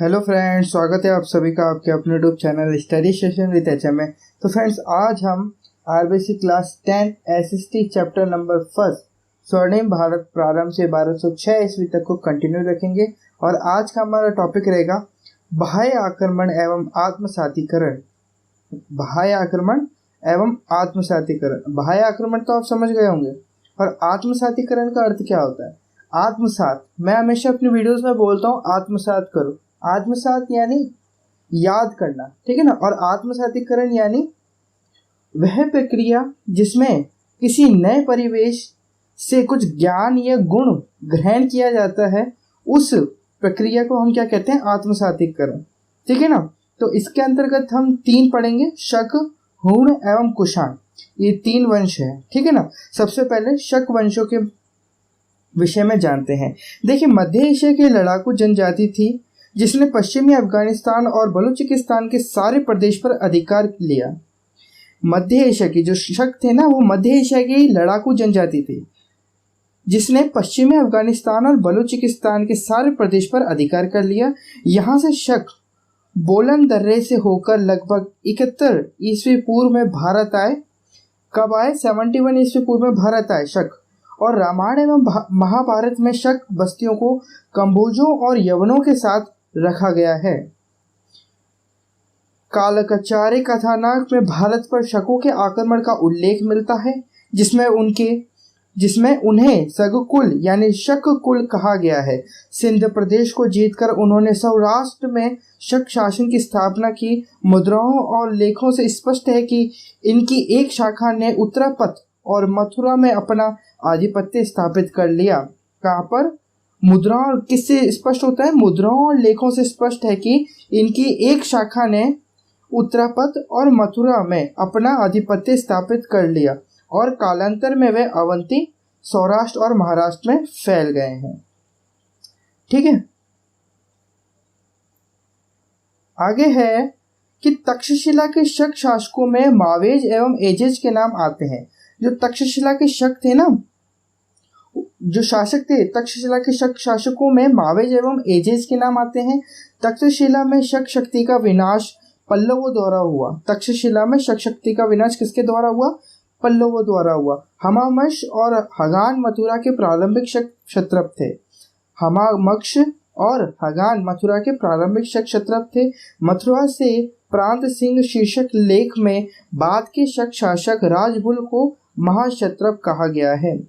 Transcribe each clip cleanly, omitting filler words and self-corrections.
Hello friends, स्वागत है आप सभी का आपके अपने YouTube channel study session with HM में। तो फ्रेंड्स, आज हम RBC class 10 SST chapter number first स्वर्णिम भारत प्रारंभ से 1206 ईस्वी तक को कंटिन्यू रखेंगे। और आज का हमारा टॉपिक रहेगा बाह्य आक्रमण एवं आत्मसातीकरण। बाह्य आक्रमण एवं आत्मसातीकरण। बाह्य आक्रमण तो आप समझ गए होंगे, और आत्मसातीकरण का अर्थ क्या होता है? आत्मसात, मैं हमेशा अपनी वीडियोस में बोलता हूँ आत्मसात करो। आत्मसात यानी याद करना, ठीक है ना। और आत्मसातीकरण यानी वह प्रक्रिया जिसमें किसी नए परिवेश से कुछ ज्ञान या गुण ग्रहण किया जाता है, उस प्रक्रिया को हम क्या कहते हैं? आत्मसातीकरण, ठीक है ना। तो इसके अंतर्गत हम 3 पढ़ेंगे, शक, हूण एवं कुषाण। ये 3 वंश है, ठीक है ना। सबसे पहले शक वंशों के विषय में जानते हैं। देखिए, मध्य एशिया की लड़ाकू जनजाति थी जिसने पश्चिमी अफगानिस्तान और बलूचिस्तान के सारे प्रदेश पर अधिकार लिया। मध्य एशिया की जो शक थे ना, वो मध्य एशिया की लड़ाकू जनजाति थी जिसने पश्चिमी अफगानिस्तान और बलूचिस्तान के सारे प्रदेश पर अधिकार कर लिया। यहाँ से शक बोलन दर्रे से होकर लगभग 71 ईस्वी पूर्व में भारत आए। कब आए? 71 ईस्वी पूर्व में भारत आए शक। और रामायण एवं महाभारत में शक बस्तियों को कंबोजों और यवनों के साथ रखा गया है। कालकाचार्य कथानक में भारत पर शकों के आक्रमण का उल्लेख मिलता है, जिसमें उन्हें सगकुल यानी शक कुल कहा गया है। सिंध प्रदेश को जीतकर उन्होंने सौराष्ट्र में शक शासन की स्थापना की। मुद्राओं और लेखों से स्पष्ट है कि इनकी एक शाखा ने उत्तरापथ और मथुरा में अपना आधिपत्य स्थापित कर लिया। कहाँ पर? मुद्राओं, किससे स्पष्ट होता है? मुद्राओं और लेखों से स्पष्ट है कि इनकी एक शाखा ने उत्तरापथ और मथुरा में अपना आधिपत्य स्थापित कर लिया, और कालांतर में वे अवंती, सौराष्ट्र और महाराष्ट्र में फैल गए हैं, ठीक है। आगे है कि तक्षशिला के शक शासकों में मावेज एवं एजेज के नाम आते हैं। जो तक्षशिला के शक थे ना, जो शासक थे, तक्षशिला के शक शासकों में मावेज एवं एजेज के नाम आते हैं। तक्षशिला में शक शक्ति का विनाश पल्लवों द्वारा हुआ। तक्षशिला में शक शक्ति का विनाश किसके द्वारा हुआ? पल्लवों द्वारा हुआ। हमामश और हगान मथुरा के प्रारंभिक शक क्षत्रप थे। हमामक्ष और हगान मथुरा के प्रारंभिक शक क्षत्रप थे। मथुरा से प्रांत सिंह शीर्षक लेख में बाद के शक शासक राजबुल को महाक्षत्रप कहा गया है।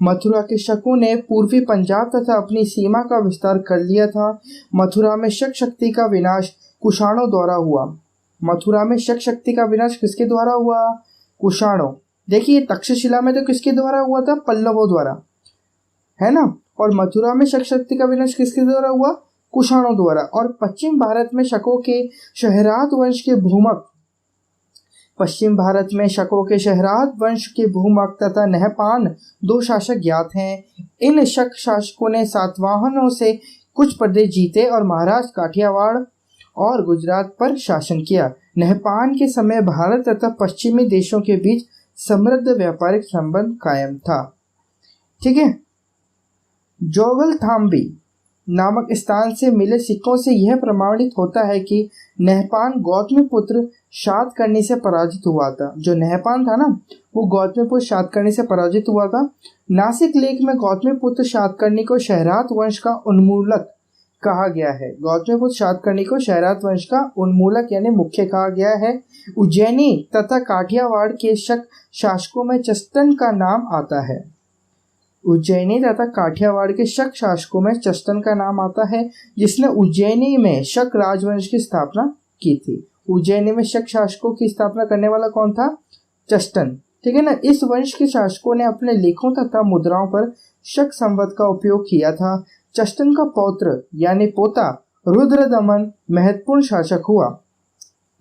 मथुरा के शकों ने पूर्वी पंजाब तथा अपनी सीमा का विस्तार कर लिया था। मथुरा में शक शक्ति का विनाश कुषाणों द्वारा हुआ। मथुरा में शक शक्ति का विनाश किसके द्वारा हुआ? कुषाणों। देखिए, तक्षशिला में तो किसके द्वारा हुआ था? पल्लवों द्वारा, है ना। और मथुरा में शक शक्ति का विनाश किसके द्वारा हुआ? कुषाणों द्वारा। और पश्चिम भारत में शकों के शहरात वंश के भूमक पश्चिम भारत में शकों के शहरात वंश के भूमक तथा नहपान 2 शासक ज्ञात हैं। इन शक शासकों ने सातवाहनों से कुछ प्रदेश जीते और महाराष्ट्र, काठियावाड़ और गुजरात पर शासन किया। नहपान के समय भारत तथा पश्चिमी देशों के बीच समृद्ध व्यापारिक संबंध कायम था, ठीक है। जोगलथाम्बी नामक स्थान से मिले सिक्कों से यह प्रमाणित होता है कि नहपान गौतमीपुत्र शातकर्णी से पराजित हुआ था। जो नहपान था ना, वो गौतमीपुत्र शातकर्णी से पराजित हुआ था। नासिक लेख में गौतमीपुत्र शातकर्णी को शहरात वंश का उन्मूलक कहा गया है। गौतमीपुत्र शातकर्णी को शहरात वंश का उन्मूलक यानी मुख्य कहा गया है। उज्जैनी तथा काठियावाड़ के शक शासकों में चस्तन का नाम आता है। उज्जैनी तथा काठियावाड़ के शक शासकों में चस्तन का नाम आता है, जिसने उज्जैनी में शक राजवंश की स्थापना की थी। उज्जैनी में शक शासकों की स्थापना करने वाला कौन था? चस्तन, ठीक है ना। इस वंश के शासकों ने अपने लेखों तथा मुद्राओं पर शक संवत का उपयोग किया था। चस्तन का पौत्र यानी पोता रुद्रदमन महत्वपूर्ण शासक हुआ,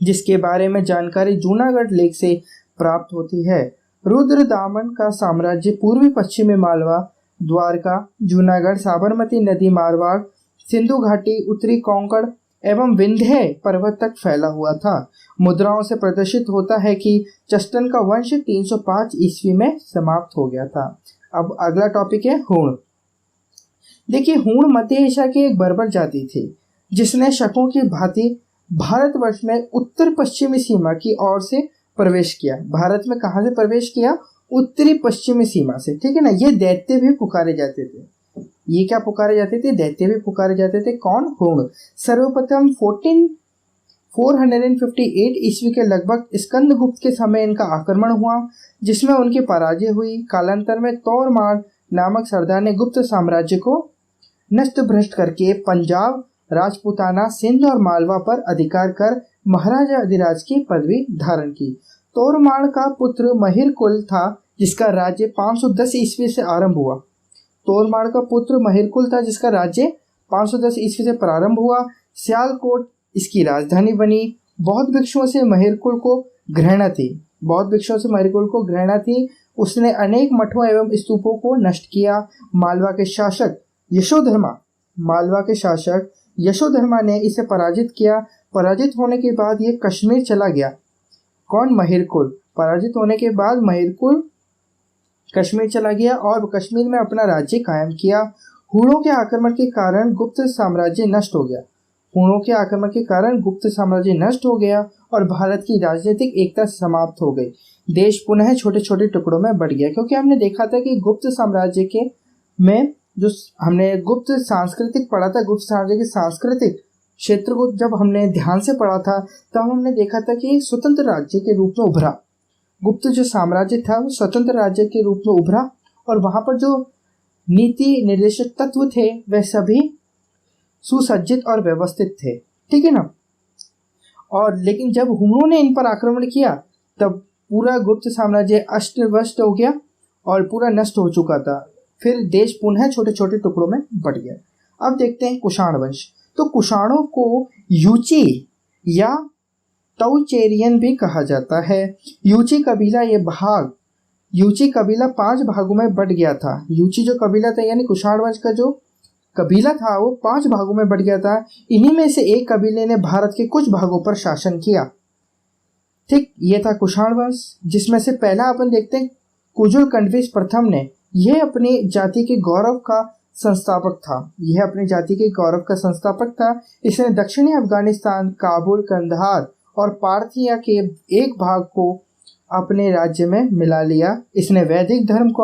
जिसके बारे में जानकारी जूनागढ़ लेख से प्राप्त होती है। रुद्रदामन का साम्राज्य पूर्वी पश्चिमी मालवा, द्वारका, जूनागढ़, साबरमती नदी, मारवाड़, सिंधु घाटी, उत्तरी कोंकण एवं विंध्य पर्वत तक फैला हुआ था। मुद्राओं से प्रदर्शित होता है कि चस्तन का वंश 305 ईस्वी में समाप्त हो गया था। अब अगला टॉपिक है हूण। देखिए, हूण मध्य एशिया की एक बर्बर जाति थी जिसने शकों की भांति भारतवर्ष में उत्तर पश्चिमी सीमा की ओर से प्रवेश किया। भारत में कहाँ से प्रवेश किया? उत्तरी पश्चिमी सीमा से, ठीक है ना। ये दैत्य भी पुकारे जाते थे। ये क्या पुकारे जाते थे? दैत्य भी पुकारे जाते थे। कौन? हुण। सर्वप्रथम 458 ईस्वी के लगभग स्कंदगुप्त के समय इनका आक्रमण हुआ, जिसमें उनकी पराजय हुई। कालांतर में तोरमाड़ नामक सरदार ने गुप्त साम्राज्य को नष्ट भ्रष्ट करके पंजाब, राजपूताना, सिंध और मालवा पर अधिकार कर महाराजा अधिराज की पदवी धारण की। तोरमाड़ का पुत्र महिरकुल था, जिसका राज्य 510 ईस्वी से आरंभ हुआ। तोरमाड़ का पुत्र महिरकुल था, जिसका राज्य 510 ईस्वी से प्रारंभ हुआ। सियालकोट इसकी राजधानी बनी। बौद्ध भिक्षुओं से महिरकुल को घृणा थी। बौद्ध भिक्षुओं से महिरकुल को घृणा थी। उसने अनेक मठों एवं स्तूपों को नष्ट किया। मालवा के शासक यशोधर्मा ने इसे पराजित किया। पराजित होने के बाद ये कश्मीर चला गया। कौन? महिरकुल। पराजित होने के बाद महिरकुल कश्मीर चला गया और कश्मीर में अपना राज्य कायम किया। हुणों के आक्रमण के कारण गुप्त साम्राज्य नष्ट हो गया और भारत की राजनीतिक एकता समाप्त हो गई। देश पुनः छोटे छोटे टुकड़ों में बढ़ गया, क्योंकि हमने देखा था कि गुप्त साम्राज्य के में जो हमने गुप्त सांस्कृतिक पढ़ा था, गुप्त साम्राज्य के सांस्कृतिक क्षेत्र को जब हमने ध्यान से पढ़ा था, तब हमने देखा था कि स्वतंत्र राज्य के रूप में उभरा। गुप्त जो साम्राज्य था वो स्वतंत्र राज्य के रूप में उभरा और वहाँ पर जो नीति निर्देशक तत्व थे वह सभी सुसज्जित और व्यवस्थित थे, ठीक है ना। और लेकिन जब हुणों ने इन पर आक्रमण किया तब पूरा गुप्त साम्राज्य अस्त व्यस्त हो गया और पूरा नष्ट हो चुका था। फिर देश पुनः छोटे छोटे टुकड़ों में बढ़ गया। अब देखते हैं कुषाण वंश। तो कुषाणों को यूची या तौचेरियन भी कहा जाता है। यूची कबीला 5 भागों में बढ़ गया था। यूची जो कबीला था यानी कुषाण वंश का जो कबीला था वो 5 भागों में बढ़ गया था। इन्हीं में से एक कबीले ने भारत के कुछ भागों पर शासन किया। ठीक, ये था कुषाण वंश, जिसमें से पहला अपन देखते हैं कुजुल कंडविस प्रथम ने। यह अपनी जाति के गौरव का संस्थापक था। इसने दक्षिणी अफगानिस्तान, काबुल, कंधार और पार्थिया के एक भाग को अपने राज्य में मिला लिया। इसने वैदिक धर्म को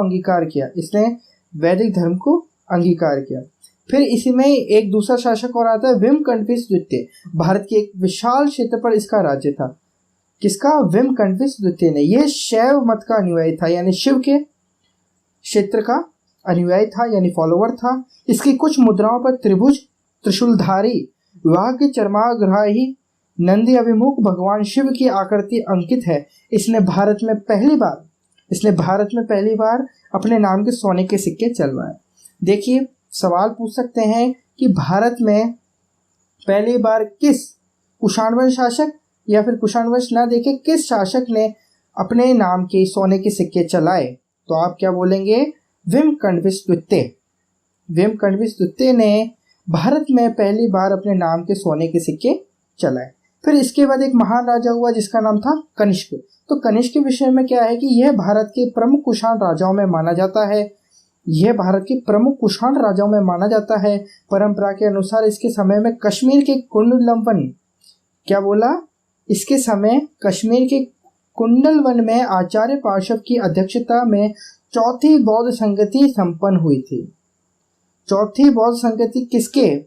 अंगीकार किया। फिर इसी में एक दूसरा शासक और आता है विमकंटविस द्वितीय। भारत के एक विशाल क्षेत्र पर इसका राज्य था। किसका? विमकंटविस द्वितीय ने। यह शैव मत का अनुयायी था, यानी शिव के क्षेत्र का अनुयायी था यानी फॉलोवर था। इसकी कुछ मुद्राओं पर त्रिभुज, त्रिशूलधारी, विवाह के चर्माग्राही, नंदी अभिमुख भगवान शिव की आकृति अंकित है। इसने भारत में पहली बार अपने नाम के सोने के सिक्के चलवाए। देखिए, सवाल पूछ सकते हैं कि भारत में पहली बार किस कुषाणवंश शासक या फिर कुषाणवंश ना देखे किस शासक ने अपने नाम के सोने के सिक्के चलाए? तो आप क्या बोलेंगे? विमकंटविस द्वितीय ने भारत में पहली बार अपने नाम के सोने के सिक्के चलाए। फिर इसके बाद एक महान राजा हुआ जिसका नाम था कनिष्क। तो कनिष्क के विषय में क्या है कि यह भारत के प्रमुख कुषाण राजाओं में माना जाता है। परंपरा के अनुसार इसके समय में कश्मीर के कुंडलवन में आचार्य पार्श्व की अध्यक्षता में चौथी बौद्ध संगति संपन्न हुई थी। चौथी बौद्ध संगति किसके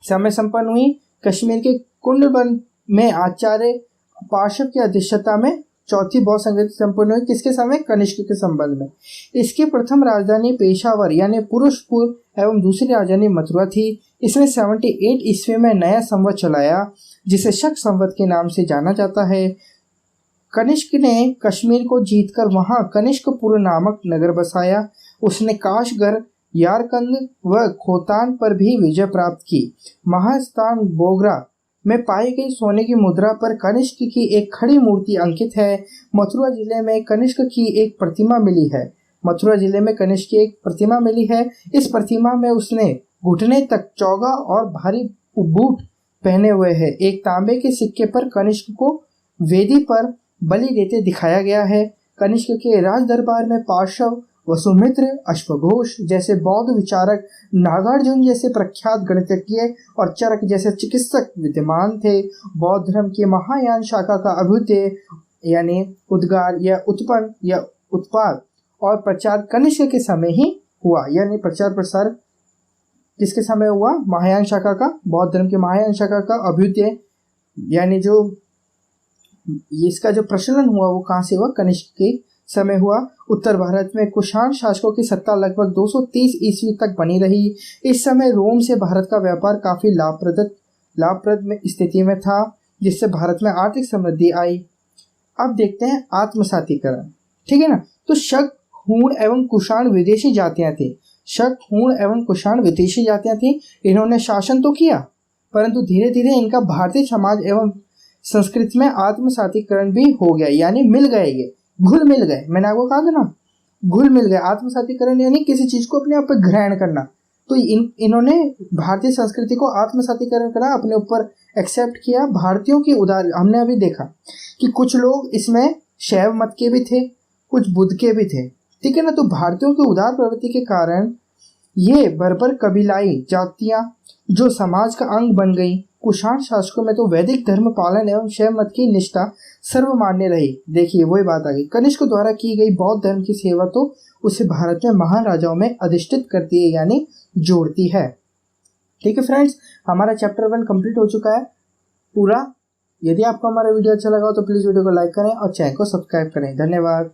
समय संपन्न हुई? कश्मीर के कुंडलवन में आचार्य पार्श्व की अध्यक्षता में चौथी बौद्ध संगति संपन्न हुई। किसके समय? कनिष्क के संबंध में। इसकी प्रथम राजधानी पेशावर यानी पुरुषपुर एवं दूसरी राजधानी मथुरा थी। इसने 78 ईस्वी में नया संवत चलाया, जिसे शक संवत के नाम से जाना जाता है। कनिष्क ने कश्मीर को जीतकर वहां कनिष्कपुर नामक नगर बसाया। उसने काशगर, यारकंद व खोतान पर भी विजय प्राप्त की। महास्थान बोगरा में पाई गई सोने की मुद्रा पर कनिष्क की एक खड़ी मूर्ति अंकित है। मथुरा जिले में कनिष्क की एक प्रतिमा मिली है। इस प्रतिमा में उसने घुटने तक चौगा और भारी बूट पहने हुए है। एक तांबे के सिक्के पर कनिष्क को वेदी पर बलि देते दिखाया गया है। कनिष्क के राज दरबार में पार्श्व वसुमित्र, अश्वघोष जैसे बौद्ध विचारक, नागार्जुन जैसे प्रख्यात गणितज्ञ और चरक जैसे चिकित्सक विद्यमान थे। बौद्ध धर्म की महायान शाखा का अभ्युदय यानी उद्गार या उत्पन्न या उत्पाद और प्रचार कनिष्क के समय ही हुआ। यानी प्रचार प्रसार किसके समय हुआ? महायान शाखा का, बौद्ध धर्म की महायान शाखा का अभ्युदय यानी जो इसका जो प्रचलन हुआ वो कहाँ से हुआ? कनिष्क के समय हुआ। उत्तर भारत में कुषाण शासकों की सत्ता लगभग 230 ईस्वी तक बनी रही। इस समय रोम से भारत का व्यापार काफी लाभप्रद में स्थिति में था, जिससे भारत में आर्थिक समृद्धि आई। अब देखते हैं आत्मसातीकरण। ठीक है ना। तो शक, हूण एवं कुषाण विदेशी जातियां थी। शक, हूण एवं कुषाण विदेशी जातियां थी। इन्होंने शासन तो किया, परंतु धीरे धीरे इनका भारतीय समाज एवं संस्कृति में आत्मसातीकरण भी हो गया। यानी मिल गए, ये घुल मिल गए। मैंने आपको कहा था ना, घुल मिल गए। आत्मसातीकरण यानी किसी चीज को अपने आप पर ग्रहण करना। तो इन्होंने भारतीय संस्कृति को आत्मसातीकरण करा, अपने ऊपर एक्सेप्ट किया। भारतीयों की उदार, हमने अभी देखा कि कुछ लोग इसमें शैव मत के भी थे, कुछ बुद्ध के भी थे। ठीक है ना। तो भारतीयों की उदार प्रवृत्ति के कारण ये बर्बर कबीलाई जातियां जो समाज का अंग बन गई। कुषाण शासकों में तो वैदिक धर्म पालन एवं शैव मत की निष्ठा सर्वमान्य रही। देखिए वही बात आ गई, कनिष्क द्वारा की गई बौद्ध धर्म की सेवा तो उसे भारत में महाराजाओं में अधिष्ठित करती है, यानी जोड़ती है। ठीक है फ्रेंड्स, हमारा चैप्टर 1 कंप्लीट हो चुका है पूरा। यदि आपको हमारा वीडियो अच्छा लगा हो तो प्लीज वीडियो को लाइक करें और चैनल को सब्सक्राइब करें। धन्यवाद।